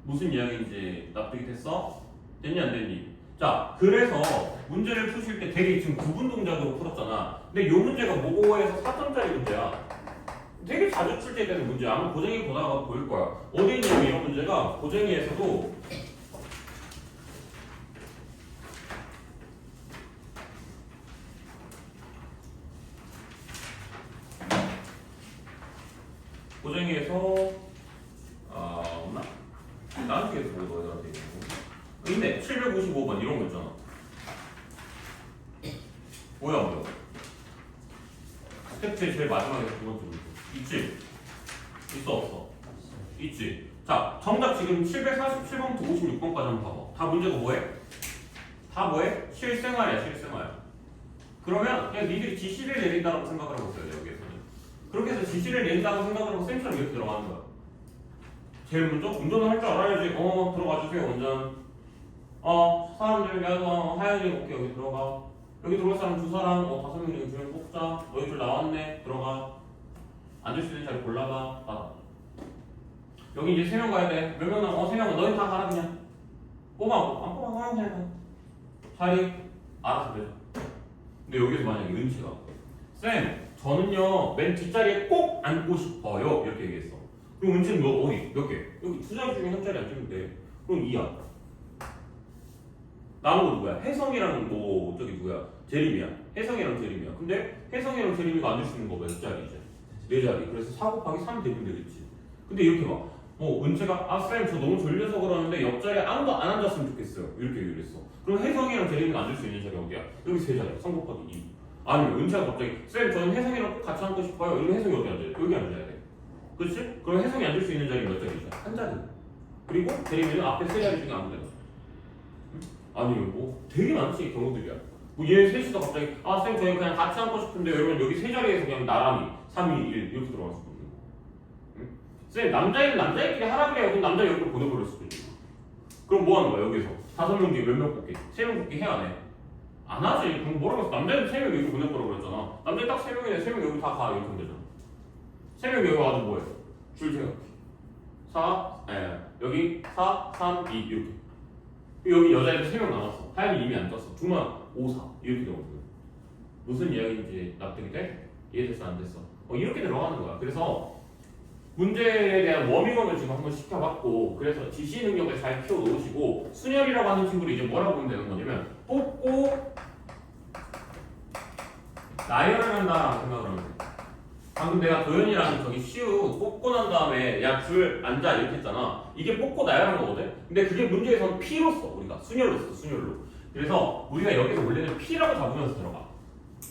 무슨 이야기인지 납득이 됐어? 됐니 안 됐니? 자, 그래서 문제를 푸실 때 되게 지금 구분 동작으로 풀었잖아. 근데 이 문제가 모고에서 4점짜리 문제야. 되게 자주 출제되는 문제야. 아마 고쟁이 보다가 보일 거야. 어디 있냐면 이런 문제가 고쟁이에서도 없나? 나한테 뭐 넣어야 돼? 있네. 755번 이런 거 있잖아. 뭐야? 스텝 제일 마지막에 2번째 문제. 있지? 있어 없어? 있지. 자, 정답 지금 747번부터 56번까지 한번 봐봐. 다 문제가 뭐해? 다 뭐해? 실생활이야, 실생활. 그러면 그냥 니들이 지시를 내린다고 생각을 하고 있어야 돼, 여기에서는. 그렇게 해서 지시를 내린다고 생각을 하고 쌤처럼 이렇게 들어가는 거야. 제일 먼저 운전을 할 줄 알아야지. 들어가 주세요, 운전. 사람들, 하연이 오케이, 여기 들어가. 여기 들어올 사람 2사람, 5명 여기 2명 뽑자. 너희 들 나왔네, 들어가. 앉을 수 있는 자리 골라봐. 받아. 여기 이제 3명 가야 돼. 몇 명 남아? 3명은 너희 다 가라 그냥. 뽑아. 안 뽑아. 그냥 가. 자리 알아서 되죠. 근데 여기서 만약에 은치가 쌤 저는요 맨 뒷자리에 꼭 앉고 싶어요 이렇게 얘기했어. 그럼 은치는 너 어디? 몇 개? 여기 2자리 중에 한 자리 앉으면 돼. 그럼 2야. 남은 거 누구야? 혜성이랑 뭐 저기 누구야? 재림이야. 혜성이랑 재림이야. 근데 혜성이랑 재림이가 앉을 수 있는 거 몇 자리지? 4자리. 그래서 4 곱하기 3 되면 되겠지. 근데 이렇게 봐. 은채가 쌤 저 너무 졸려서 그러는데 옆자리에 아무도 안 앉았으면 좋겠어요. 이렇게 얘기를 했어. 그럼 혜성이랑 재림이가 앉을 수 있는 자리 어디야? 여기 3자리. 3 곱하기 2. 아니면 은채가 갑자기 쌤 저는 혜성이랑 꼭 같이 앉고 싶어요. 이러면 혜성이 어디 앉아요? 여기 앉아야 돼. 그렇지? 그럼 혜성이 앉을 수 있는 자리 몇 자리죠? 한 자리. 그리고 재림이는 앞에 3자리 중에 아무 데나. 아니면 되게 많지 경우들이야. 얘 셋이서 갑자기 쌤 저희 그냥 같이 앉고 싶은데 여러분 여기 3자리에서 그냥 나란히 3, 2, 1 이렇게 들어갈 수도 있는 거. 응? 쌤 남자애는 남자애끼리 하라 그래요. 그럼 남자 여기로 보내버릴 수도 있는 거. 그럼 뭐 하는 거야 여기서? 5명 중에 몇 명 뽑기? 3명 뽑기 해야 안 해? 안 하지. 그럼 뭐라고 했어? 남자애는 3명 여기 보내버리라고 그랬잖아. 남자애 딱 3명이네. 3명 여기 다 가. 이렇게 하면 되잖아. 3명 여기 와서 뭐해? 줄 세워기. 여기 4, 3, 2 이렇게. 여기 여자애들 3명 남았어. 하연이 이미 안 떴어. 2만 5, 4 이렇게 되거든. 무슨 이야기인지 납득이 돼? 이해됐어 안 됐어? 이렇게 들어가는 거야. 그래서 문제에 대한 워밍업을 지금 한번 시켜봤고 그래서 지시 능력을 잘 키워놓으시고 순열이라고 하는 친구를 이제 뭐라고 보면 되는 거냐면 뽑고 나열을 한다라고 생각을 하면 돼. 방금 내가 도현이랑 저기 시우 뽑고 난 다음에 야 줄 앉아 이렇게 했잖아. 이게 뽑고 나열한 거거든. 근데 그게 문제에서는 P로 써. 우리가 순열로 써. 순열로. 그래서 우리가 여기서 원래는 P라고 잡으면서 들어가.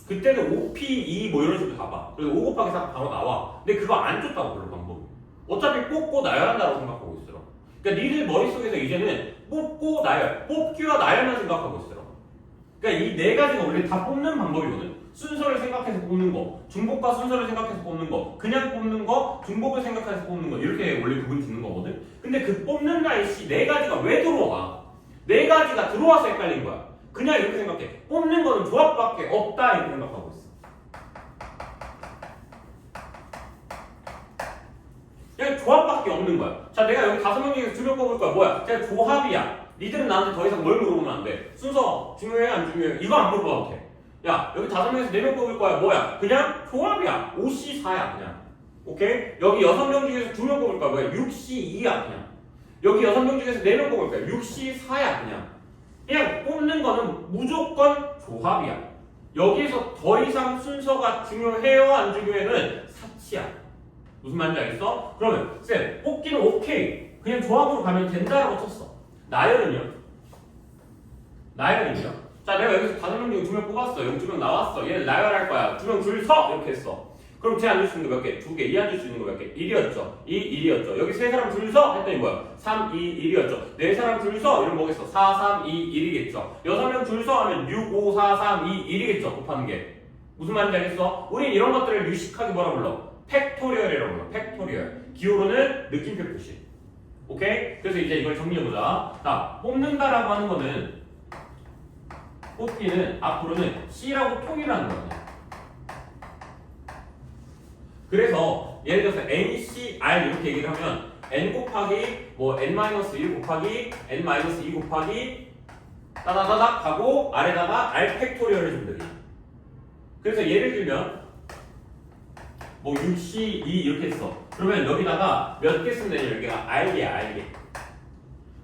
그때는 5P, 2 뭐 이런 식으로 잡아. 그래서 5 곱하기 4 바로 나와. 근데 그거 안 줬다고 별로 방법이. 어차피 뽑고 나열한다고 생각하고 있어. 그러니까 니들 머릿속에서 이제는 뽑고 나열, 뽑기와 나열만 생각하고 있어. 그러니까 이 네 가지가 원래 다 뽑는 방법이거든. 순서를 생각해서 뽑는 거, 중복과 순서를 생각해서 뽑는 거, 그냥 뽑는 거, 중복을 생각해서 뽑는 거 이렇게 원래 구분 짓는 거거든. 근데 그 뽑는 날씨 네 가지가 왜 들어와? 네 가지가 들어와서 헷갈린 거야. 그냥 이렇게 생각해. 뽑는 거는 조합밖에 없다 이렇게 생각하고 있어. 그냥 조합밖에 없는 거야. 자, 내가 여기 5명 중에서 2명 뽑을 거야. 뭐야? 그냥 조합이야. 니들은 나한테 더 이상 뭘 물어보면 안 돼. 순서 중요해 안 중요해? 이거 안 물어봐도 돼. 야, 여기 5명에서 4명 뽑을 거야. 뭐야? 그냥 조합이야. 5C4야 그냥. 오케이? 여기 6명 중에서 2명 뽑을 거야. 뭐야? 6C2야 그냥. 여기 6명 중에서 4명 뽑을 거야. 6C4야 그냥. 그냥 뽑는 거는 무조건 조합이야. 여기에서 더 이상 순서가 중요해요 안 중요해는 사치야. 무슨 말인지 알겠어? 그러면 쌤 뽑기는 오케이. 그냥 조합으로 가면 된다라고 쳤어. 나열은요? 나열은요? 자, 내가 여기서 5명 중에 2명 뽑았어. 여기 2명 나왔어. 얘는 나열할 거야. 2명 줄 서! 이렇게 했어. 그럼 쟤 앉을 수 있는 거 몇 개? 2개. 이 앉을 수 있는 거 몇 개? 1이었죠. 2, 1이었죠. 여기 3사람 줄 서! 했더니 뭐야? 3, 2, 1이었죠. 4사람 줄 서! 이러면 뭐겠어? 4, 3, 2, 1이겠죠. 6명 줄 서! 하면 6, 5, 4, 3, 2, 1이겠죠. 곱하는 게. 무슨 말인지 알겠어? 우린 이런 것들을 유식하게 뭐라 불러? 팩토리얼이라고 불러. 팩토리얼. 기호로는 느낌표 표시. 오케이? 그래서 이제 이걸 정리해보자. 자, 뽑는다라고 하는 거는 뽑기는 앞으로는 C라고 통일하는 거야. 그래서 예를 들어서 NCR 이렇게 얘기를 하면 N 곱하기 뭐 N-1 곱하기 N-2 곱하기 따다다닥 하고 아래다가 R 팩토리얼을 좀 되게. 그래서 예를 들면 뭐 6C2 이렇게 했어. 그러면 여기다가 몇 개 쓰면 되냐? 여기가 R개야 R개.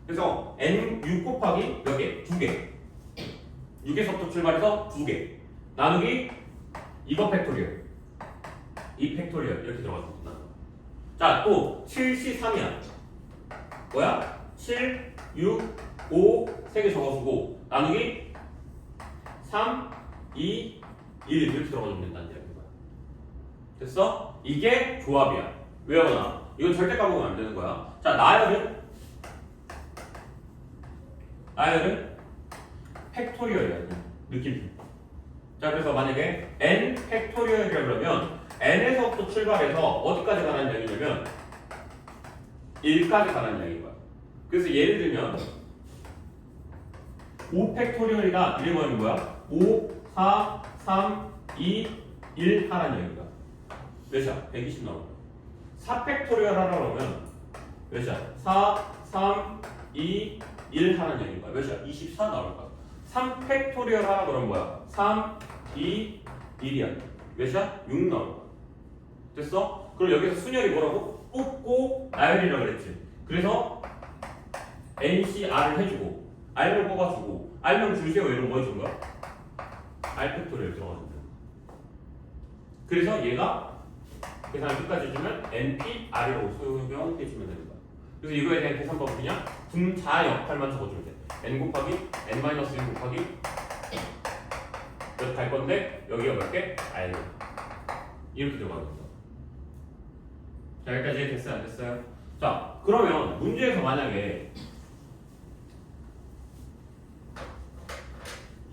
그래서 N6 곱하기 몇 개? 2개. 6에서부터 출발해서 2개. 나누기 이거 팩토리얼. 이 팩토리얼 이렇게 들어갔습니다. 자, 또 7C3이야. 뭐야? 7, 6, 5 3개 적어주고 나누기 3, 2, 1 이렇게 들어가주면 된다는 얘기야. 됐어? 이게 조합이야. 외워놔. 이건 절대 까먹으면 안 되는 거야. 자, 나열은 팩토리얼이야. 느낌표. 자, 그래서 만약에 n 팩토리얼이라 그러면 n에서부터 출발해서 어디까지 가라는 얘기냐면 1까지 가라는 얘기인 거야. 그래서 예를 들면 5 팩토리얼이다. 이게 뭐야? 5, 4, 3, 2, 1 하라는 얘기야. 몇이야? 120 나올 거야. 4 팩토리얼 하라 그러면 몇이야? 4, 3, 2, 1 하라는 얘기인 거야. 몇이야? 24 나올 거야. 3 팩토리얼 하라 그러면 뭐야? 3, 2, 1이야. 몇이야? 6 나올 거야. 됐어? 그럼 여기서 순열이 뭐라고? 뽑고 나열이라고 그랬지. 그래서 NCR을 해주고 R을 뽑아주고 R명 줄 세워 이런 거 해준 거야? R 팩토리얼 들어가주면. 그래서 얘가 계산을 끝까지 해주면 NP, R이라고 소형해주면 되는 거야. 그래서 이거에 대한 계산법은 그냥 분자 역할만 적어주면 돼. N 곱하기 N-1 곱하기 몇 갈 건데 여기가 몇 개? R 이렇게 들어가는 거죠. 자, 여기까지 됐어요? 안 됐어요? 자, 그러면 문제에서 만약에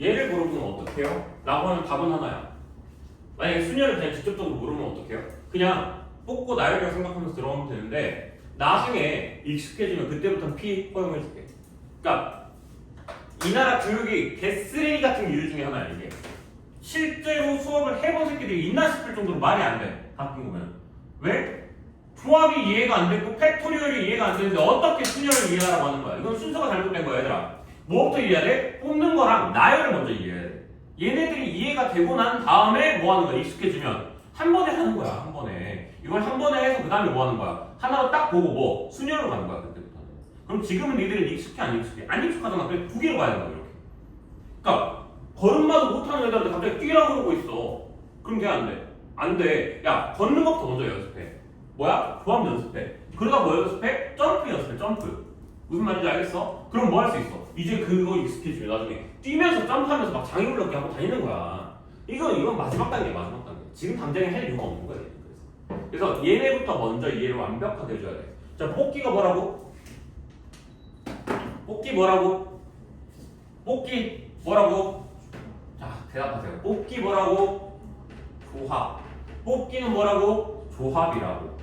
얘를 물어보면 어떡해요? 라고 하면 답은 하나야. 만약에 순열을 그냥 직접적으로 물으면 어떡해요? 그냥 뽑고 나열이라고 생각하면서 들어가면 되는데 나중에 익숙해지면 그때부터 P 허용해줄게. 그러니까 이 나라 교육이 개쓰레기 같은 이유 중에 하나야 이게. 실제로 수업을 해본 새끼들이 있나 싶을 정도로 말이 안 돼. 가끔 보면. 왜? 조합이 이해가 안 됐고 팩토리얼이 이해가 안 되는데 어떻게 순열을 이해하라고 하는 거야. 이건 순서가 잘못된 거야 얘들아. 뭐부터 이해해야 돼? 뽑는 거랑 나열을 먼저 이해해야 돼. 얘네들이 이해가 되고 난 다음에 뭐 하는 거야? 익숙해지면 한 번에 하는 거야. 한 번에. 이걸 한 번에 해서 그 다음에 뭐 하는 거야? 하나로 딱 보고 뭐 순열로 가는 거야 그때부터는. 그럼 지금은 니들은 익숙해 안 익숙해? 안 익숙하잖아. 그래 두 개로 가야 된다 이렇게. 그러니까 걸음마도 못하는 애들한테 갑자기 뛰라고 그러고 있어. 그럼 돼 안 돼? 안 돼. 야 걷는 것부터 먼저 연습해. 뭐야? 조합 연습해. 그러다 뭐 연습해? 점프 연습해. 점프. 무슨 말인지 알겠어? 그럼 뭐 할 수 있어? 이제 그거 익숙해지면 나중에 뛰면서 점프하면서 막 장애 올라오게 하고 다니는 거야. 이건 마지막 단계 마지막 단계. 지금 당장에 할 이유가 없는 거야. 그래서 얘네부터 먼저 이해를 완벽하게 해줘야 돼. 자, 뽑기가 뭐라고? 뽑기 뭐라고? 뽑기 뭐라고? 자, 대답하세요. 뽑기 뭐라고? 조합. 뽑기는 뭐라고? 조합이라고.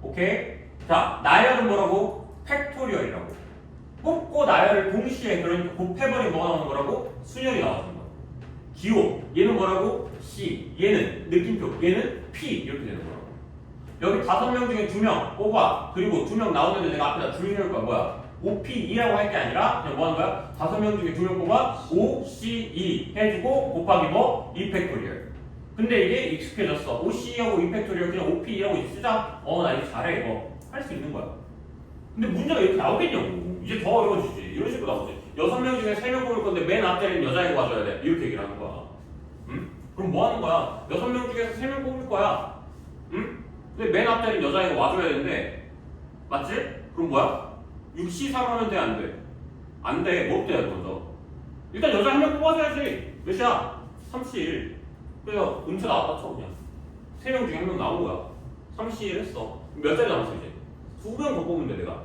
오케이? 자, 나열은 뭐라고? 팩토리얼이라고. 뽑고 나열을 동시에 그러니까 곱해버리면 뭐가 나오는 거라고? 순열이 나오는 거야. 기호. 얘는 뭐라고? C. 얘는 느낌표. 얘는 P. 이렇게 되는 거라고. 여기 5명 중에 2명 뽑아. 그리고 2명 나오는데 내가 앞에다 줄을 넣을 거야. 뭐야? OP2라고 할 게 아니라 그냥 뭐 하는 거야? 5명 중에 2명 뽑아 OC2 해주고 곱하기 뭐? 2팩토리얼. 근데 이게 익숙해졌어. OC하고 2팩토리얼 그냥 OP2라고 쓰자. 나 이제 잘해 이거. 할 수 있는 거야. 근데 문제가 이렇게 나오겠냐고. 이제 더 어려워지지. 이런 식으로 나오지. 6명 중에 3명 뽑을 건데 맨 앞자리는 여자애가 와줘야 돼. 이렇게 얘기를 하는 거야. 응? 그럼 뭐 하는 거야? 6명 중에서 3명 뽑을 거야. 응? 근데 맨 앞자리는 여자애가 와줘야 되는데 맞지? 그럼 뭐야? 6C3 하면 돼? 안 돼? 안 돼. 뭐 돼야 돼 먼저? 일단 여자 한 명 뽑아줘야지. 몇이야? 3C1. 그래서 은채 나왔다 쳐 그냥. 3명 중에 1명 나온 거야. 3C1 했어. 몇 자리 남았어 이제? 2명 더 뽑으면 돼 내가.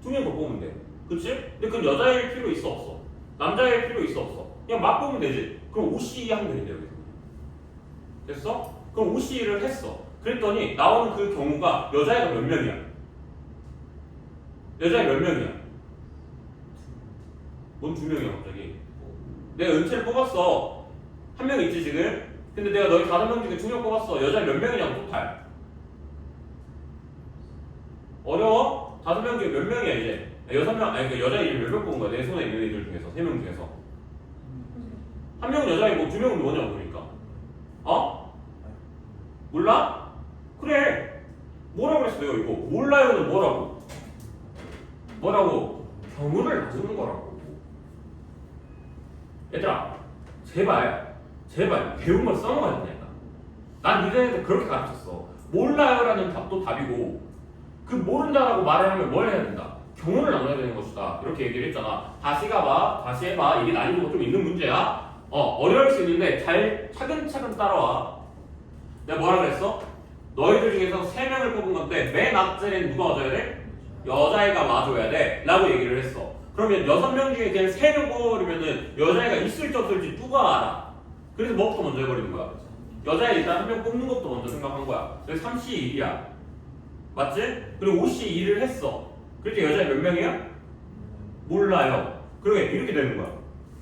2명 더 뽑으면 돼. 그치? 근데 그건 여자일 필요 있어 없어? 남자일 필요 있어 없어? 그냥 막 뽑으면 되지. 그럼 OC 하면 되겠네 여기서. 됐어? 그럼 OC를 했어. 그랬더니 나오는 그 경우가 여자애가 몇 명이야? 여자애 몇 명이야? 뭔 2명이야 갑자기? 내가 은채를 뽑았어. 1명 있지 지금? 근데 내가 너희 5명 중에 2명 뽑았어. 여자애 몇 명이냐고 토탈. 어려워? 5명 중에 몇 명이야 이제? 6명, 아니 그 여자 이름 몇 명 뽑은 거야? 내 손에 있는 애들 중에서 3명 중에서. 1명은 여자이고 2명은 뭐냐고 그러니까. 어? 몰라? 그래. 뭐라고 그랬어 내가 이거? 몰라요는 뭐라고? 뭐라고? 경우를 나누는 거라고. 얘들아, 제발 배운 걸 써먹어야 되냐니까. 난 니네한테 그렇게 가르쳤어. 몰라요라는 답도 답이고 그 모른다라고 말을 하면 뭘 해야 된다? 경우를 나눠야 되는 것이다. 이렇게 얘기를 했잖아. 다시 가봐, 다시 해봐. 이게 난이도가 좀 있는 문제야. 어려울 수 있는데 잘 차근차근 따라와. 내가 뭐라 그랬어? 너희들 중에서 3명을 뽑은 건데 맨 앞자리는 누가 와줘야 돼? 여자애가 와줘야 돼 라고 얘기를 했어. 그러면 6명 중에 그냥 3명 뽑아버리면은 여자애가 있을지 없을지 누가 알아? 그래서 뭐부터 먼저 해버리는 거야? 여자애 일단 1명 뽑는 것부터 먼저 생각한 거야. 그래서 3C1이야. 맞지? 그리고 5C2를 했어. 그렇게 여자애 몇 명이야? 몰라요. 그러게 이렇게 되는 거야.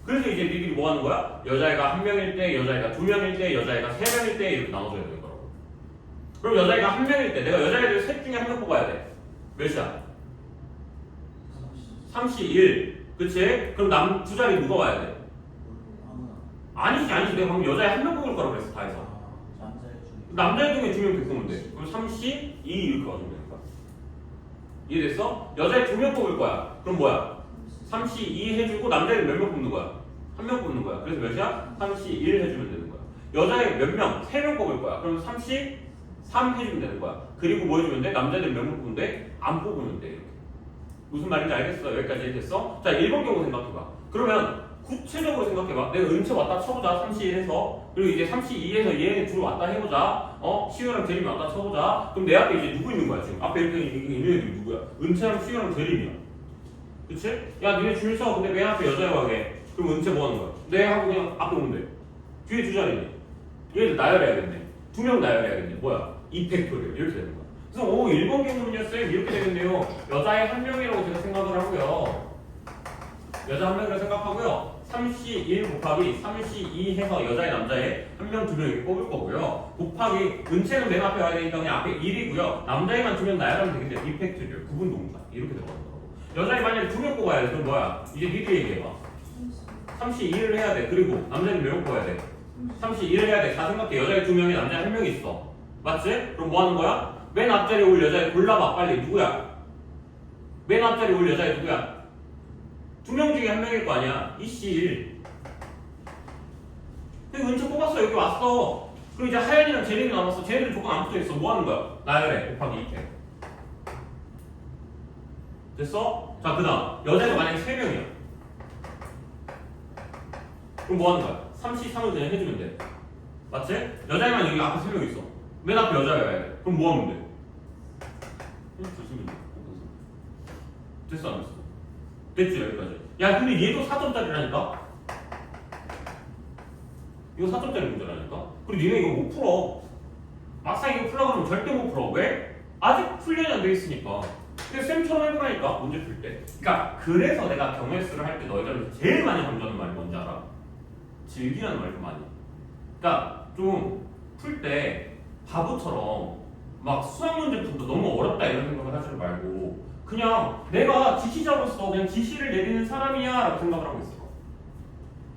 그래서 이제 니들이 뭐 하는 거야? 여자애가 1명일 때, 여자애가 2명일 때, 여자애가 3명일 때 이렇게 나눠줘야 되는 거라고. 그럼 여자애가 1명일 때 내가 여자애들 셋 중에 1명 뽑아야 돼. 몇이야? 3C1. 그치? 그럼 두 자리 누가 와야 돼? 아니지. 내가 방금 여자애 1명 뽑을 거라고 그랬어. 다 해서. 남자애 중에 2명 데리고 돼. 그럼 3C2 이렇게 와주면 되는 거야. 이해됐어? 여자애 2명 뽑을 거야. 그럼 뭐야? 3C2 해주고 남자애는 몇 명 뽑는 거야? 1명 뽑는 거야. 그래서 몇이야? 3C1 해주면 되는 거야. 여자애 몇 명? 3명 뽑을 거야. 그럼 3C3 해주면 되는 거야. 그리고 뭐 해주면 돼? 남자애들 몇 명 뽑는데? 안 뽑으면 돼. 이렇게. 무슨 말인지 알겠어? 여기까지 됐어? 자, 1번 경우 생각해봐. 그러면 구체적으로 생각해봐. 내가 은채 왔다 쳐보자. 3C1 해서. 그리고 이제 3C2에서 얘네 둘 왔다 해보자. 시우랑 대림이 왔다 쳐보자. 그럼 내 앞에 이제 누구 있는 거야 지금? 앞에 이렇게 있는 애들이 누구야? 은채랑 시우랑 대림이야. 그치? 야 니네 줄 서. 근데 맨 앞에 여자애가 와게. 그럼 은채 뭐 하는 거야? 내 하고 그냥 앞에 오면 돼. 뒤에 두 자리네. 얘들 나열해야겠네. 2명 나열해야겠네. 뭐야? 2팩토리얼 이렇게 되는 거야. 그래서 1번 경우는요 쌤 이렇게 되겠네요. 여자애 1명이라고 제가 생각을 하고요. 여자 1명이라고 생각하고요. 3C1 곱하기 3C2 해서 여자애 남자애 1명 2명 이렇게 뽑을 거고요. 곱하기 은채는 맨 앞에 와야 되니까 그냥 앞에 1이고요. 남자애만 2명 나열하면 되겠네요. 2팩토리얼 구분 동사 이렇게 들어가는 거고. 여자애 만약에 2명 뽑아야 돼. 그럼 뭐야? 이제 니들이 얘기해봐. 3C2를 해야 돼. 그리고 남자애는 몇 명 뽑아야 돼? 3C2를 해야 돼. 다 생각해. 여자애 2명에 남자애 1명이 있어. 맞지? 그럼 뭐 하는 거야? 맨 앞자리에 올 여자애 골라봐 빨리. 누구야? 맨 앞자리에 올 여자애 누구야? 2명 중에 1명일 거 아니야. 이씨. 근데 은채 뽑았어. 여기 왔어. 그리고 이제 하연이랑 재림이 남았어. 쟤네들 조건 안 붙어있어. 뭐 하는 거야? 나열해. 곱하기 2태. 됐어? 자, 그 다음 여자애가 만약에 3명이야. 그럼 뭐 하는 거야? 3시 3을 그냥 해주면 돼. 맞지? 여자애만 여기 앞에 3명 있어. 맨 앞에 여자애가 해야 돼. 그럼 뭐 하면 돼? 주시면 돼. 됐어 안 됐어? 됐지 여기까지. 야 근데 얘도 4점짜리라니까? 이거 4점짜리 문제라니까? 그리고 니네 이거 못 풀어. 막상 이거 풀려고 하면 절대 못 풀어. 왜? 아직 훈련이 안 돼 있으니까. 근데 쌤처럼 해보라니까 문제 풀 때. 그러니까 그래서 내가 경우수를 할 때 너희들 제일 많이 강조하는 말이 뭔지 알아? 즐기라는 말 좀 많이. 그러니까 좀 풀 때 바보처럼 막 수학 문제부터 너무 어렵다 이런 생각을 하지 말고 그냥 내가 지시자로서 그냥 지시를 내리는 사람이야 라고 생각을 하고 있어.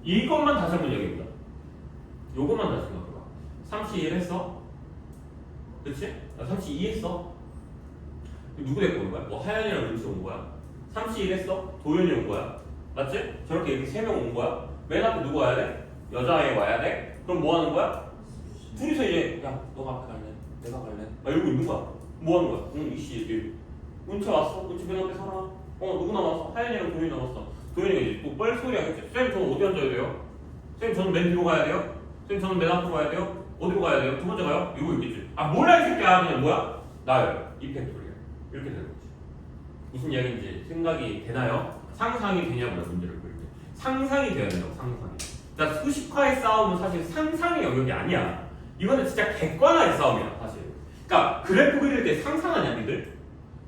이것만 다시 한번 얘기해보자. 요것만 다시 생각해봐. 31 했어? 그치? 나 32 했어? 누구 데리고 온 거야? 뭐 하연이랑 은치 온 거야? 31 했어? 도현이 온 거야? 맞지? 저렇게 이렇게 3명 온 거야? 맨 앞에 누구 와야 돼? 여자애 와야 돼? 그럼 뭐 하는 거야? 둘이서 이제 야 너가 앞에 갈래? 내가 갈래? 막 이러고 있는 거야. 뭐 하는 거야? 응 이씨 얘기. 은채 왔어? 은채 맨 앞에 살아. 누구 남았어? 하연이랑 도현이 남았어. 도현이가 이제 또 뻘소리 하겠지. 쌤 저는 어디 앉아야 돼요? 쌤 저는 맨 뒤로 가야 돼요? 쌤 저는 맨 앞으로 가야 돼요? 어디로 가야 돼요? 두 번째 가요? 이거 있겠지. 아 몰라 이 새끼야. 그냥 뭐야? 나요. 이펙토리야. 이렇게 되는 거지. 무슨 이야기인지 생각이 되나요? 상상이 되냐고요 문제를 풀 때. 상상이 돼야 된다고 상상이. 그러니까 수식화의 싸움은 사실 상상의 영역이 아니야. 이거는 진짜 객관화의 싸움이야 사실. 그러니까 그래프 그릴 때 상상하냐 니들?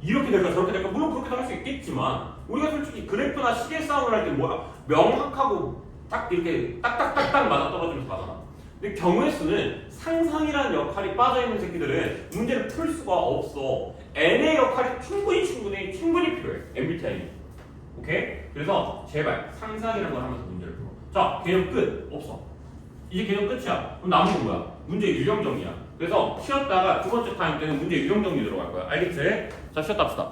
이렇게 될까 저렇게 될까 물론 그렇게도 할 수 있겠지만 우리가 솔직히 그래프나 시계 싸움을 할 때 뭐야 명확하고 딱 이렇게 딱딱딱딱 맞아 떨어지면서 가잖아. 근데 경우의 수는 상상이라는 역할이 빠져있는 새끼들은 문제를 풀 수가 없어. n의 역할이 충분히 필요해. MBTI는. 오케이? 그래서 제발 상상이라는 걸 하면서 문제를 풀어. 자, 개념 끝. 없어. 이제 개념 끝이야. 그럼 남은 건 뭐야? 문제 유형 정리야. 그래서 쉬었다가 두 번째 타임 때는 문제 유형 정리 들어갈 거야. 알겠지? 자, 쉬었다 합시다.